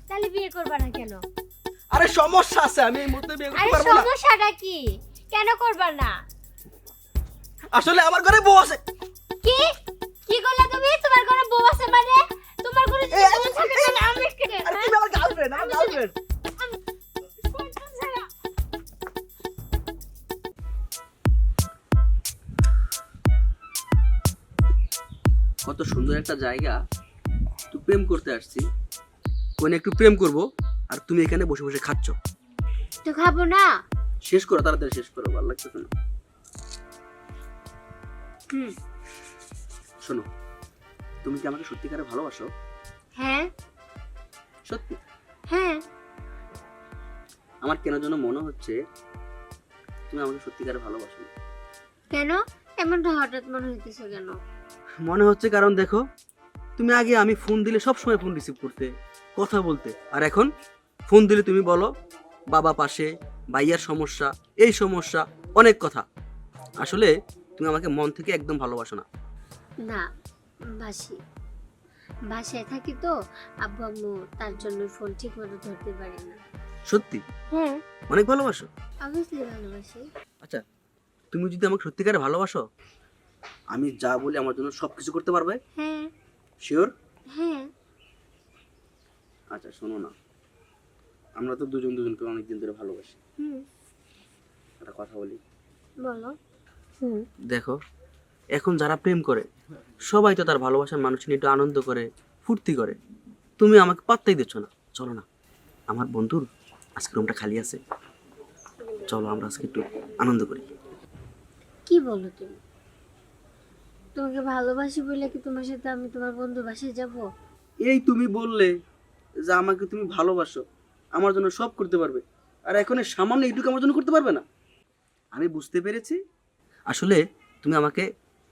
তাহলে বিয়ে করবা না কেন? আরে সমস্যা আছে, আমি এই মুহূর্তে বিয়ে করতে আরে পারবো না। সমস্যাটা কি? কেন করবা না? আসলে আমার ঘরে বউ আছে। কি কি করলা তুমি? তোমার ঘরে বউ আছে মানে? তোমার ঘরে যদি বউ থাকে তাহলে আমি কি? আরে তুমি আমার গার্লফ্রেন্ড, আমার গার্লফ্রেন্ড। কত সুন্দর একটা জায়গা, একটু প্রেম করতে আসছি। কোন একটু প্রেম করব, আর তুমি এখানে বসে বসে খাচ্ছ। তো খাবো না। শেষ করো, তাড়াতাড়ি শেষ করো, ভালো লাগতেছে না। শোনো, তুমি কি আমাকে সত্যিকারে ভালোবাসো? হ্যাঁ সত্যি? হ্যাঁ। আমার কেন যেন মনে হচ্ছে তুমি আমাকে সত্যিকারে ভালোবাসো না। কেন এমনটা হঠাৎ মনে হইতেছে কেন? মনে হচ্ছে কারণ দেখো, তুমি আগে আমি ফোন দিলে সব সময় ফোন রিসিভ করতে, কথা বলতে, আর এখন ফোন দিলে তুমি বলো বাবা পাশে, ভাইয়ার সমস্যা, এই সমস্যা, অনেক কথা। আসলে তুমি আমাকে মন থেকে একদম ভালোবাসো না। না, বাসি। বাসায় থাকি তো, আব্বু আম্মু তার জন্য ফোন ঠিক মতো ধরতে পারি না। সত্যি? হ্যাঁ, অনেক ভালোবাসো? অবভিয়াসলি ভালোবাসি। আচ্ছা, তুমি যদি আমাকে সত্যিকারে ভালোবাসো, আমি যা বলি আমার জন্য সবকিছু করতে পারবে? হ্যাঁ শিওর? হ্যাঁ। আচ্ছা শোনো না, আমরা তো দুজন দুজনকে অনেকদিন ধরে ভালোবাসি। একটা কথা বলি। বলো। দেখো, এখন যারা প্রেম করে সবাই তো তার ভালোবাসার মানুষ নিয়ে একটু আনন্দ করে, ফুর্তি করে। তুমি আমাকে পাত্তাই দিচ্ছ না। চলো না, আমার বন্ধুর আজকে রুমটা খালি আছে, চলো আমরা আজকে একটু আনন্দ করি। কি বলো তুমি? তোমাকে ভালোবাসি বলে কি তোমার সাথে আমি তোমার বন্ধু বাসায় যাব? এই তুমি বললে যে আমাকে তুমি ভালোবাসো, আমার জন্য সব করতে পারবে, আর এখন এই সামান্য এইটুকু আমার জন্য করতে পারবে না। আমি বুঝতে পেরেছি আসলে তুমি আমাকে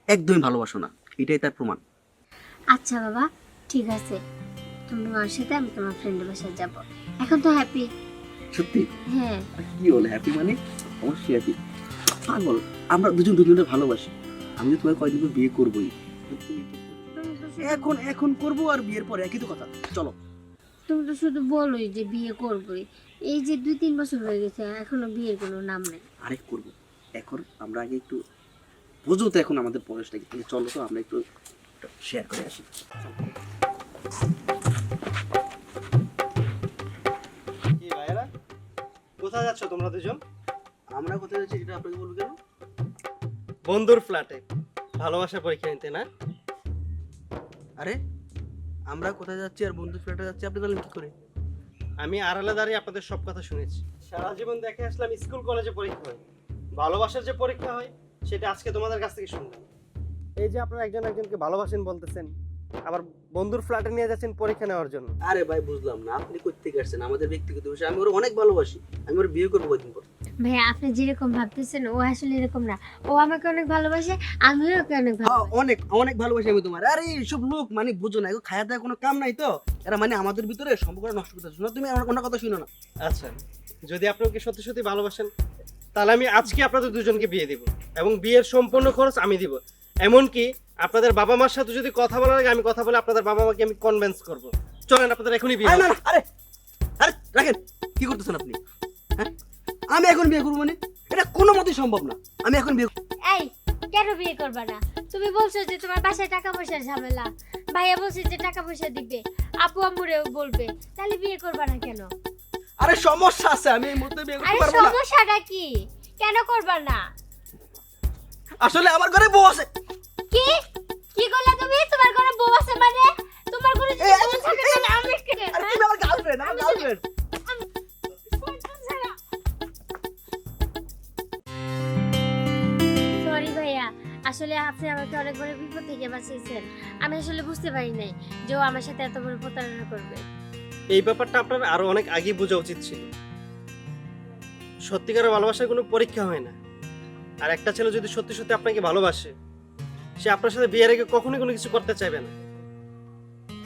একদমই ভালোবাসো না, এটাই তার প্রমাণ। আচ্ছা বাবা, ঠিক আছে, তুমি আমার সাথে আমি তোমার ফ্রেন্ডের বাসায় যাব। এখন তো হ্যাপি? সত্যি? হ্যাঁ। আর কি হলো হ্যাপি মানে? অবশ্যই হ্যাপি। পাগল, আমরা দুজন দুজনের ভালোবাসি। আমি তো তোমার কয়দিন পর বিয়ে করবোই। এখন এখন করবো, আর বিয়ের পরে একই তো কথা। চলো। তুমি তো শুধু বলোই যে বিয়ে করবোই, এই যে 2-3 বছর হয়ে গেছে এখনো বিয়ের কোনো নাম নেই। আরেক করবো। এখন আমরা আগে একটু বুঝো তো এখন আমাদের বয়সটা কি। চলো তো আমরা একটু শেয়ার করে আসি। কি ভাইরা, কোথায় যাচ্ছ তোমরা দুজন? আমরা কোথায় যাচ্ছি এটা আপনাকে বলবো কেন? বন্ধুর ফ্ল্যাটে ভালোবাসার পরীক্ষা নিতে না? আরে আমরা কোথায় যাচ্ছি আর বন্ধু ফ্ল্যাটে যাচ্ছি আপনি বলেন কি করে? আমি আড়ালে দাঁড়িয়ে আপনাদের সব কথা শুনেছি। সারা জীবন দেখে আসলাম স্কুল কলেজে পরীক্ষা হয়, ভালোবাসার যে পরীক্ষা হয় সেটা আজকে তোমাদের কাছ থেকে শুনলাম। এই যে আপনারা একজন একজনকে ভালোবাসেন বলতেছেন, আবার বন্ধুর ফ্ল্যাটে নিয়ে যাচ্ছেন পরীক্ষা নেওয়ার জন্য। আরে ভাই বুঝলাম না, আপনি কই থেকে আসছেন? আমাদের ব্যক্তিগত বিষয়, আমি ওর অনেক ভালোবাসি, আমি ওর বিয়ে করবো কদিন পর। ভাই আপনি যেরকম ভাবতেছেন ও আসলে এরকম না। ও আমাকে অনেক ভালোবাসে, আমিও ওকে অনেক হ্যাঁ, ভালোবাসি। অনেক অনেক ভালোবাসি আমি তোমার। আরে এইসব লোক মানে বুঝো না, এগো খায়া দায়া কোনো কাম নাই তো, এরা মানে আমাদের ভিতরে সম্পর্কটা নষ্ট করতে শোনো। তুমি আমার কোনো কথা শুনো না। আচ্ছা, যদি আপনি ওকে সত্যি সত্যি ভালোবাসেন তাহলে আমি আজকে আপনাদের দুজনকে বিয়ে দিব, এবং বিয়ের সম্পূর্ণ খরচ আমি দিব। এমনকি আপনাদের বাবা মার সাথে যদি কথা বলার আগে আমি কথা বলে আপনাদের বাবা মাকে আমি কনভিন্স করব। চলেন আপনাদের এখনই বিয়ে আরে হবে। না, আরে আরে রাখেন, কি করতেছেন আপনি? হ্যাঁ, আমি এখন বিয়ে করবো মানে এটা কোনো মতেই সম্ভব না। আমি এখন বিয়ে এই কেন বিয়ে করবা না? তুমি বলছো যে তোমার বাসায় টাকা পয়সার ঝামেলা, ভাইয়া বলছে যে টাকা পয়সা দিবে, আপু আম্মুরেও বলবে, তাহলে বিয়ে করবা না কেন? আরে সমস্যা আছে, আমি এই মুহূর্তে বিয়ে করতে আরে পারবো না। সমস্যাটা কি? কেন করবা না? আসলে আমার ঘরে বউ আছে। কি কি করলা তুমি? তোমার ঘরে বউ আছে মানে? তোমার ঘরে যদি বউ থাকে তাহলে আমি কি? আরে তুমি আমার গার্লফ্রেন্ড, আমার গার্লফ্রেন্ড। সরি ভাইয়া, আসলে আপনি আমাকে অনেক বড় বিপদ থেকে বাঁচিয়েছেন। আমি আসলে বুঝতে পারি নাই যে ও আমার সাথে এত বড় প্রতারণা করবে। এই ব্যাপারটা আপনার আরো অনেক আগে বোঝা উচিত ছিল। সত্যিকারের ভালোবাসার কোনো পরীক্ষা হয় না। আর একটা ছেলে যদি সত্যি সত্যি আপনাকে ভালোবাসে, সে আপনার সাথে বিয়ের আগে কখনোই কোনো কিছু করতে চাইবে না।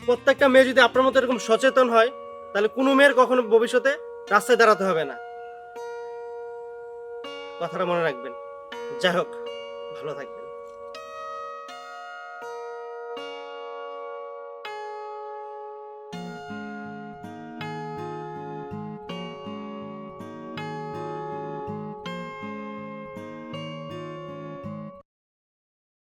প্রত্যেকটা মেয়ে যদি আপনার মতো এরকম সচেতন হয়, তাহলে কোনো মেয়ের কখনো ভবিষ্যতে রাস্তায় দাঁড়াতে হবে না। কথাটা মনে রাখবেন। যাই হোক, ভালো থাকবেন।